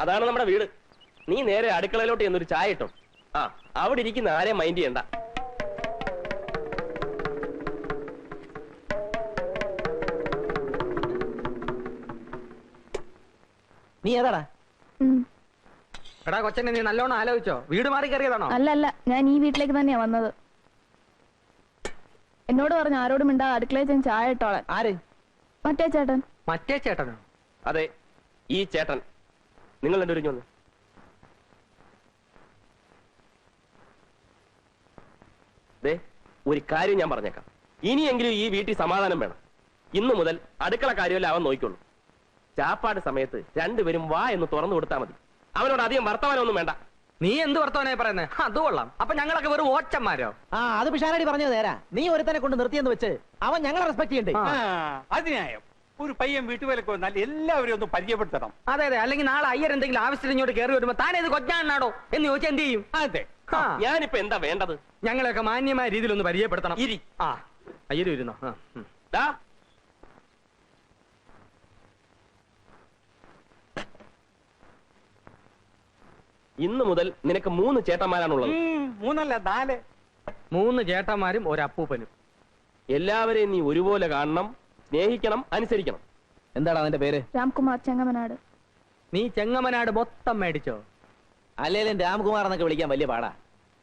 അതാണ് നമ്മുടെ വീട്. നീ നേരെ അടുക്കളയിലോട്ട് എന്നൊരു ചായ ഇട്ടോ. ആ, അവിടെ ഇരിക്കുന്ന ആരെയും മൈൻഡ് ചെയ്യണ്ട. നീ ഏതാടാ? എടാ കൊച്ചനെ, നീ നല്ലോണം ആലോചിച്ചോ? വീട് മാറി കയറിയതാണോ? അല്ല, ഞാൻ ഈ വീട്ടിലേക്ക് തന്നെയാ വന്നത്. എന്നോട് പറഞ്ഞു ആരോടും മിണ്ടാ അടുക്കളയിൽ ചെന്ന് ചായ ഇട്ടോളാൻ. ആര്? മറ്റേ ചേട്ടൻ. മറ്റേ ചേട്ടനോ? അതെ, ഈ ചേട്ടൻ. നിങ്ങൾ രണ്ടുപേരും വന്ന്. ദേ, ഒരു കാര്യം ഞാൻ പറഞ്ഞേക്കാം. ഇനിയെങ്കിലും ഈ വീട്ടിൽ സമാധാനം വേണം. ഇന്നു മുതൽ അടുക്കള കാര്യമല്ല അവൻ നോക്കിക്കൊള്ളു. ചാപ്പാട് സമയത്ത് രണ്ടുപേരും വാ എന്ന് തുറന്നു കൊടുത്താൽ മതി. അവനോട് അധികം വർത്തമാനമൊന്നും വേണ്ട. നീ എന്ത് വർത്തമാനായി പറയുന്നത്? അത് കൊള്ളാം. അപ്പൊ ഞങ്ങളൊക്കെ വെറും ഓച്ചന്മാരോ? അത് പിഷാരടി പറഞ്ഞത് നേരാ. നീ ഒരുത്തനെ കൊണ്ട് നിർത്തിയെന്ന് വെച്ച് അവൻ ഞങ്ങളെ റെസ്പെക്ട് ചെയ്യണ്ടേ? അതിനായം ഒരു പയ്യൻ വീട്ടുവേലക്ക് വന്നാൽ എല്ലാവരും ഒന്ന് പരിചയപ്പെടുത്തണം. അതെ, അല്ലെങ്കിൽ നാളെ അയ്യർ എന്തെങ്കിലും ആവശ്യത്തിന് ഇങ്ങോട്ട് കയറി വരുമ്പോ താനേത് കൊച്ചാണാടോ എന്ന് ചോദിച്ചാൽ എന്ത് ചെയ്യും? അതെ, ഞാനിപ്പോ എന്താ വേണ്ടത്? ഞങ്ങളൊക്കെ മാന്യമായ രീതിയിൽ ഒന്ന് പരിചയപ്പെടുത്തണം. ഇരി. അയ്യര് ഇരുന്നോ? ദാ, ഇന്നു മുതൽ നിനക്ക് 3 ചേട്ടന്മാരാണുള്ളത്. 3 അല്ല 4. 3 ചേട്ടന്മാരും ഒരപ്പൂപ്പനും. എല്ലാവരെയും നീ ഒരുപോലെ കാണണം, സ്നേഹിക്കണം, അനുസരിക്കണം. എന്താണ് അവന്റെ പേര്? രാംകുമാർ ചെങ്ങമനാട്. നീ ചെങ്ങമനാട് മൊത്തം മേടിച്ചോ? അല്ലേലും രാംകുമാർ എന്നൊക്കെ വിളിക്കാൻ വലിയ പാടാ.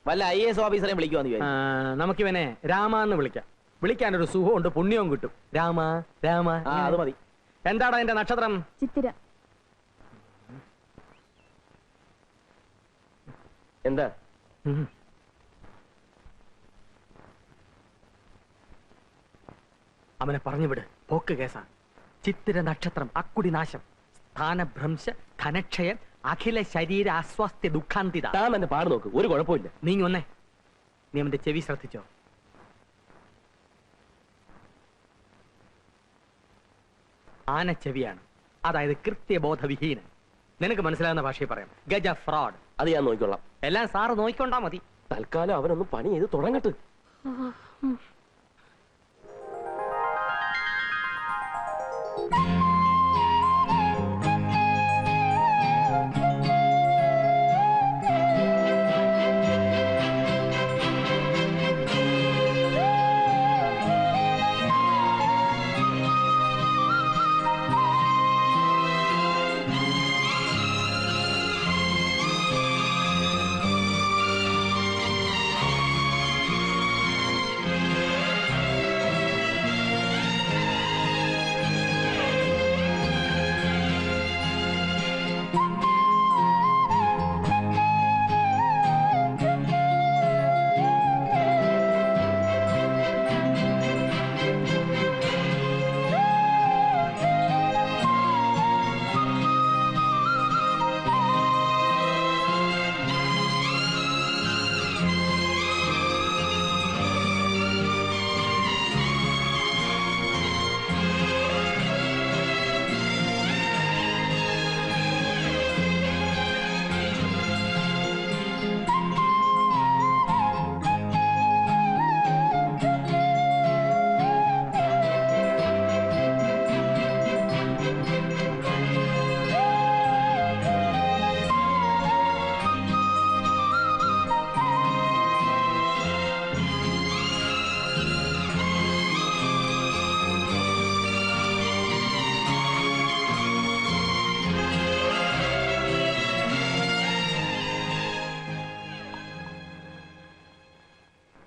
വല്ല IAS ഓഫീസറെയും വിളിക്കുവാന്ന് ചോദിച്ചു. നമുക്കിവനെ രാമാന്ന് വിളിക്കാം. വിളിക്കാനൊരു സുഖമുണ്ട്, പുണ്യവും കിട്ടും. രാമ രാമ. അത് മതി. എന്താടാ എന്റെ നക്ഷത്രം? ചിത്തിര. എന്താ? അവനെ പറഞ്ഞു വിട്, പോക്ക് കേസാ. ചിത്തിര നക്ഷത്രം, അക്കുടി നാശം, സ്ഥാനഭ്രംശ, ധനക്ഷയം, അഖില ശരീര അസ്വാസ്ഥ്യ ദുഃഖാന്തിത. താൻ എന്നെ പാട് നോക്ക്, ഒരു കുഴപ്പമില്ല. നീ ഒന്നേ, നീ അവന്റെ ചെവി ശ്രദ്ധിച്ചോ? ആനച്ചെവിയാണ്, അതായത് കൃത്യബോധവിഹീനൻ. നിനക്ക് മനസ്സിലാകുന്ന ഭാഷയിൽ പറയാം, ഗജ ഫ്രോഡ്. അത് ഞാൻ നോക്കിക്കൊള്ളാം. എല്ലാം സാറ് നോക്കിക്കൊണ്ടാ മതി. തൽക്കാലം അവനൊന്ന് പണി ചെയ്ത് തുടങ്ങട്ടെ.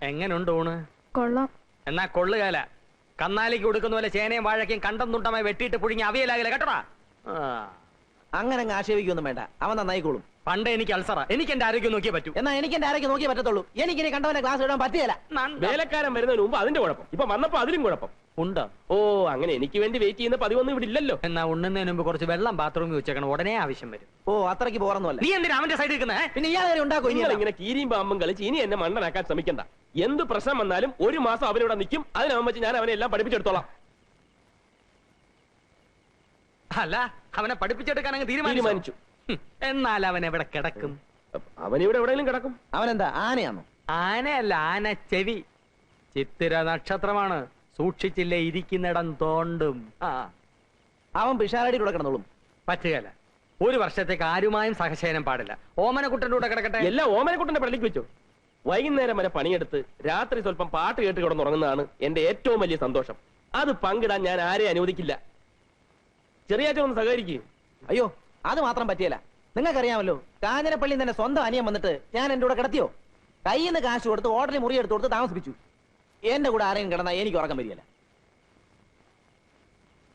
എങ്ങനുണ്ട് ഊണ്? കൊള്ളാം. എന്നാ കൊള്ളുകാല. കന്നാലിക്ക് കൊടുക്കുന്ന പോലെ ചേനയും വാഴയ്ക്കും കണ്ടം തുണ്ടമായി വെട്ടിയിട്ട് പുഴുങ്ങി അവിയലാകില്ല കേട്ടോടാ. അങ്ങനെ ആക്ഷേപിക്കൊന്നും വേണ്ട, അവൻ നന്നായിക്കോളും. പണ്ട് എനിക്ക് അൾസറ, എനിക്ക് എന്റെ ആരോഗ്യം നോക്കിയേ പറ്റൂ. എന്നാ എനിക്ക് എന്റെ ആരോഗ്യം നോക്കിയേ പറ്റത്തുള്ളൂ. എനിക്കിനി കണ്ടവനെ ക്ലാസ് ഇടാൻ പറ്റിയല്ല. വേലക്കാരൻ വരുന്നതിന് മുമ്പ് അതിന്റെ കുഴപ്പം, ഇപ്പൊ വന്നപ്പോ അതിലും കുഴപ്പം ഉണ്ടോ? ഓ, അങ്ങനെ എനിക്ക് വേണ്ടി വെയിറ്റ് ചെയ്യുന്ന പതിവൊന്നും ഇവിടെ ഇല്ലല്ലോ. എന്നാ ഉണ്ണുന്നതിന് മുമ്പ് കുറച്ച് വെള്ളം ബാത്റൂമിൽ വെച്ചേക്കണം, ഉടനെ ആവശ്യം വരും. ഓ, അത്രയ്ക്ക് പോറൊന്നുമല്ല. നീ എന്തിനാ അവന്റെ സൈഡിൽ നിൽക്കുന്നേ? പിന്നെ ഇയാളെ ഉണ്ടാക്കും. നിങ്ങൾ ഇങ്ങനെ കീരിയും പാമ്പും കളിച്ച് ഇനി എന്നെ മണ്ടനാക്കാൻ ശ്രമിക്കണ്ട. എന്ത് പ്രശ്നം വന്നാലും 1 മാസം അവനിവിടെ നിൽക്കും. അതിനാകും വെച്ച് ഞാൻ അവനെ എല്ലാം പഠിപ്പിച്ചെടുത്തോളാം. അല്ല, അവനെ പഠിപ്പിച്ചെടുക്കാൻ അങ്ങ് തീരുമാനിച്ചു. എന്നാൽ അവൻ എവിടെ കിടക്കും? അവനിവിടെ എവിടെയെങ്കിലും കിടക്കും. അവനെന്താ ആനയാണോ? ആനയല്ല, ആന ചെവി. ചിത്തിര നക്ഷത്രമാണ്, സൂക്ഷിച്ചില്ലേ ഇരിക്കുന്നിടം തോണ്ടും. അവൻ പിഷാരടി കൂടെ കിടന്നോളും. പറ്റുകയല്ല. ഒരു വർഷത്തേക്ക് ആരുമായും സഹശയനം പാടില്ല. ഓമനക്കുട്ടൻ്റെ കൂടെ കിടക്കട്ടെ. എല്ലാം ഓമനക്കുട്ടന്റെ പള്ളിക്ക് വെച്ചു. വൈകുന്നേരം വരെ പണിയെടുത്ത് രാത്രി സ്വല്പം പാട്ട് കേട്ട് കിടന്നുറങ്ങുന്നതാണ് എന്റെ ഏറ്റവും വലിയ സന്തോഷം. അത് പങ്കിടാൻ ഞാൻ ആരെയും അനുവദിക്കില്ല. ചെറിയാച്ച ഒന്ന് സഹകരിക്കും. അയ്യോ, അത് മാത്രം പറ്റിയല്ല. നിങ്ങൾക്കറിയാമല്ലോ, കാഞ്ഞിരപ്പള്ളി തന്നെ സ്വന്തം അനിയൻ വന്നിട്ട് ഞാൻ എന്റെ കൂടെ കിടത്തിയോ? കയ്യിൽ നിന്ന് കാശ് കൊടുത്ത് ഹോട്ടലിൽ മുറി എടുത്ത് കൊടുത്ത് താമസിപ്പിച്ചു. എന്റെ കൂടെ ആരെയും കിടന്നാൽ എനിക്ക് ഉറക്കം വരികയില്ല.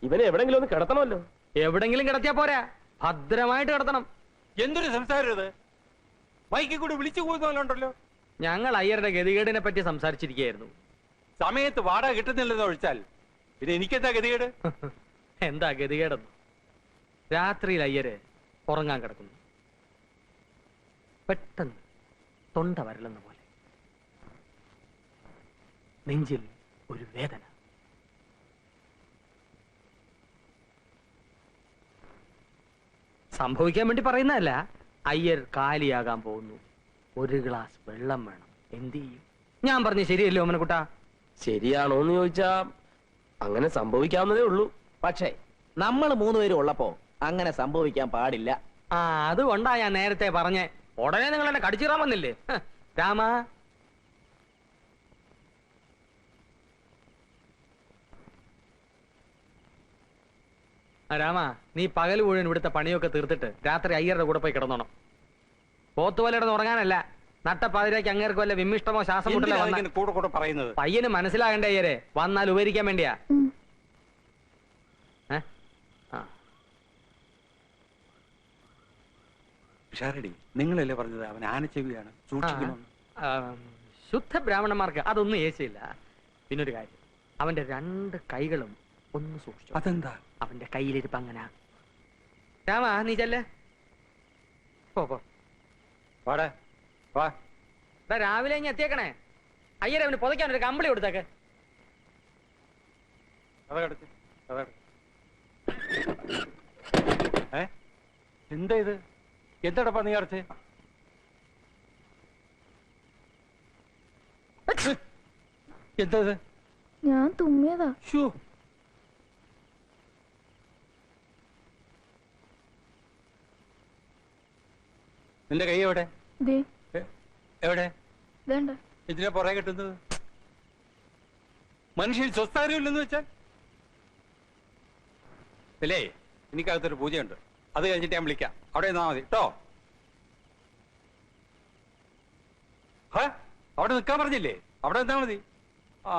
ഇവനെ എവിടെങ്കിലും ഒന്ന് കിടത്തണമല്ലോ. എവിടെങ്കിലും കിടത്തിയാ പോരാ, ഭദ്രമായിട്ട് കിടത്തണം. എന്തൊരു സംസാരം ഇത്? മൈക്കിൽ കൂടി വിളിച്ചു പോകുന്നല്ലോ. ഞങ്ങൾ അയ്യരുടെ ഗതികേടിനെ പറ്റി സംസാരിച്ചിരിക്കുകയായിരുന്നു. സമയത്ത് വാടക കിട്ടുന്നില്ലെന്ന് ഒഴിച്ചാൽ പിന്നെ എനിക്കെന്താ ഗതികേട്? എന്താ ഗതികേടെന്ന്? രാത്രിയിൽ അയ്യര് ഉറങ്ങാൻ കിടക്കുന്നു. പെട്ടെന്ന് തൊണ്ട വരലെന്ന പോലെ നെഞ്ചിൽ ഒരു വേദന. സംഭവിക്കാൻ വേണ്ടി പറയുന്നതല്ല. അയ്യർ കാലിയാകാൻ പോകുന്നു. ഒരു ഗ്ലാസ് വെള്ളം വേണം. എന്ത് ചെയ്യും? ഞാൻ പറഞ്ഞു ശരിയല്ലോ ഓമനക്കുട്ടാ? ശരിയാണോ എന്ന് ചോദിച്ചാ അങ്ങനെ സംഭവിക്കാവുന്നതേ ഉള്ളൂ. പക്ഷേ നമ്മൾ മൂന്നുപേരും ഉള്ളപ്പോ അങ്ങനെ സംഭവിക്കാൻ പാടില്ല. ആ, അതുകൊണ്ടാ ഞാൻ നേരത്തെ പറഞ്ഞേ. ഉടനെ നിങ്ങൾ എന്നെ കടിച്ചിറാൻ വന്നില്ലേ? രാമ, രാമ, നീ പകൽ മുഴുവൻ ഇവിടുത്തെ പണിയൊക്കെ തീർത്തിട്ട് രാത്രി അയ്യരുടെ കൂടെ പോയി കിടന്നോണം. പോത്തുപോലെ കിടന്ന് ഉറങ്ങാനല്ല. നട്ടപ്പാതിരാക്ക് അങ്ങേർക്ക് വല്ല വിമ്മിഷ്ടമോ ശ്വാസം മുട്ടലോ എന്തിനാ ഇങ്ങനെ കൂടെ കൂടെ പറയുന്നത്? പയ്യന് മനസ്സിലാകണ്ടേ അയ്യരെ? വന്നാൽ ഉപകരിക്കാൻ വേണ്ടിയാ. ഷാരടി, നിങ്ങളല്ലേ പറഞ്ഞത് അവൻ ആനച്ചെവിയാണ്, സൂക്ഷിക്കണം. ശുദ്ധ ബ്രാഹ്മണന്മാർക്ക് അതൊന്നും ഏശയില്ല. പിന്നൊരു കാര്യം, അവന്റെ 2 കൈകളും ഒന്ന് സൂക്ഷിച്ചു. അതെന്താ? അവന്റെ കയ്യിലിരിപ്പ് അങ്ങനെ. രാമ, നീ ചെല്ലേ. പോ. വാടാ, വാ. രാവിലെ ഇനി എത്തിയേക്കണേ. അയ്യരെ അവന് പുതയ്ക്കാൻ ഒരു കമ്പിളി കൊടുത്തേക്ക്. അതടച്ച്. എന്താ ഇത്? എന്താടപ്പാ നീ അടച്ച്? എന്താ ഇത്? ഞാൻ തുമ്മിയതാ. ശ്ശോ. നിന്റെ കൈ എവിടെ? ദേ എവിടെ? ഇതേണ്ട. ഇതിനെ പുറകെ കിട്ടുന്നത്? മനുഷ്യൻ സ്വസ്ഥാനമില്ലെന്ന് വെച്ചാൽ അല്ലേ? എനിക്കകത്തൊരു പൂജയുണ്ട്, അത് കഴിഞ്ഞിട്ട് ഞാൻ വിളിക്കാം. അവിടെ നിന്നാ മതി കേട്ടോ. അവിടെ നിൽക്കാൻ പറഞ്ഞില്ലേ? അവിടെ നിന്നാ മതി. ആ,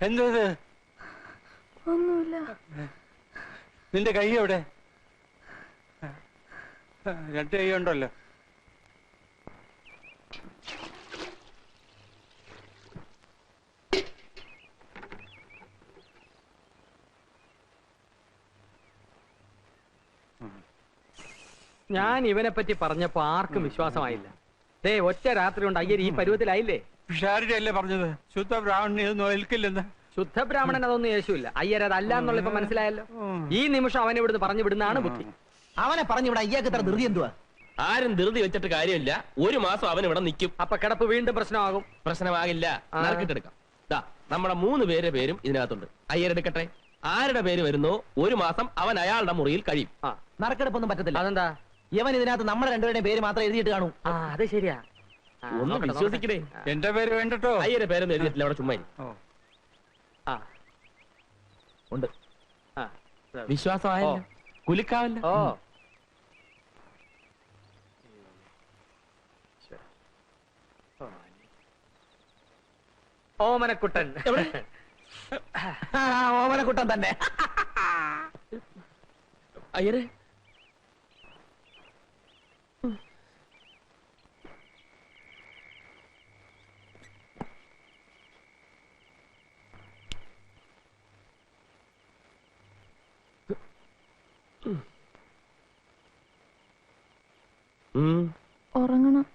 എന്താ ഇത്? ഒന്നുമില്ല. നിന്റെ കൈ എവിടെ? 2 കൈ ഉണ്ടല്ലോ. ഞാൻ ഇവനെ പറ്റി പറഞ്ഞപ്പോ ആർക്കും വിശ്വാസമായില്ല. ഒറ്റ രാത്രി കൊണ്ട് അയ്യർ ഈ പരുവത്തിലായില്ലേ? ഷാരുടെ അല്ലേ പറഞ്ഞത് ശുദ്ധ ബ്രാഹ്മണനെ ഒന്നും ഏൽക്കില്ലെന്ന്? ശുദ്ധ ബ്രാഹ്മണൻ അതൊന്നും യേശുവില്ല. അയ്യർ അതല്ല എന്നുള്ള ഇപ്പൊ മനസ്സിലായല്ലോ. ഈ നിമിഷം അവനെ ഇവിടുന്ന് പറഞ്ഞു വിടുന്നതാണ് ബുദ്ധി. അവനെ പറഞ്ഞിവിടെ ഇയാൾക്ക് ഇത്ര ധൃതി എന്തുവാ? ആരും ധൃതി വെച്ചിട്ട് കാര്യമില്ല. ഒരു മാസം അവൻ ഇവിടെ നിൽക്കും. അപ്പൊ കിടപ്പ് വീണ്ടും പ്രശ്നമാകും. പ്രശ്നമാകില്ല. നറുക്കിട്ടെടുക്കാം. ദാ നമ്മുടെ 3 പേരുടെ പേരും ഇതിനകത്തുണ്ട്. അയ്യരെടുക്കട്ടെ. ആരുടെ പേര് വരുന്നോ ഒരു മാസം അവൻ അയാളുടെ മുറിയിൽ കഴിയും. ആ, നറുക്കെടുപ്പൊന്നും പറ്റത്തില്ല. അതെന്താ? ഇവൻ ഇതിനകത്ത് നമ്മുടെ രണ്ടുപേരുടെയും പേര് മാത്രം എഴുതിയിട്ട് കാണൂ. ആ, അത് ശരിയാ. ആ, ഒന്ന് നോക്കട്ടെ, വിശ്വസിക്കണേ. എന്റെ പേര് വേണ്ടട്ടോ. അയ്യരെ പേരൊന്നും എഴുതിയിട്ടില്ല അവിടെ ചുമ്മാ. ഓ. ആ, ഉണ്ട്. ആ. വിശ്വാസമായല്ലോ. കുലുക്കാവല്ലോ. ഓ, ഓമനക്കുട്ടൻ. ഓമനക്കുട്ടൻ തന്നെ. അയ്യരെ ഉറങ്ങണം.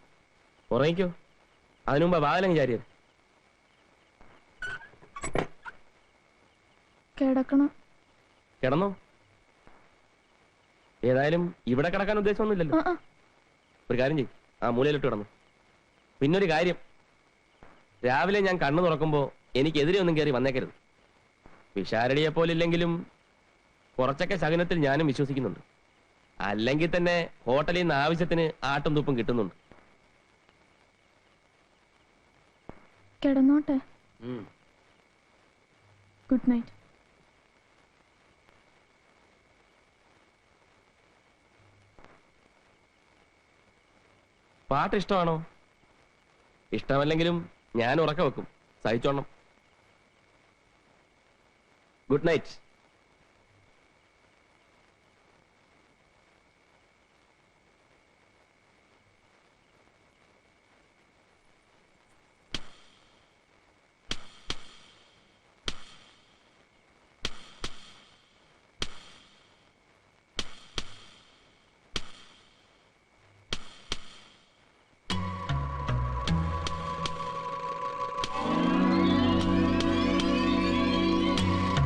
ഉറങ്ങിക്കോ. അതിനു മുമ്പ് വാതിലങ്ങ് ചാരിയത്. കിടക്കണം. കിടന്നോ? ഏതായാലും ഇവിടെ കിടക്കാൻ ഉദ്ദേശമൊന്നുമില്ലല്ലോ. ആ, ആ. ഒരു കാര്യം ചെയ്യും, ആ മൂലയിലിട്ട് കിടന്നു. പിന്നൊരു കാര്യം, രാവിലെ ഞാൻ കണ്ണു തുറക്കുമ്പോ എനിക്കെതിരെ ഒന്നും കയറി വന്നേക്കരുത്. വിശാരടിയെ പോലില്ലെങ്കിലും കുറച്ചൊക്കെ ശകുനത്തിൽ ഞാനും വിശ്വസിക്കുന്നുണ്ട്. അല്ലെങ്കിൽ തന്നെ ഹോട്ടലിൽ നിന്ന് ആവശ്യത്തിന് ആട്ടും തുപ്പും കിട്ടുന്നുണ്ട്. കിടന്നോട്ടെ. ഉം. Good night. പാട്ട് ഇഷ്ടമാണോ? ഇഷ്ടമല്ലെങ്കിലും ഞാൻ ഉറക്കം വെക്കും, സഹിച്ചോണം. Good night.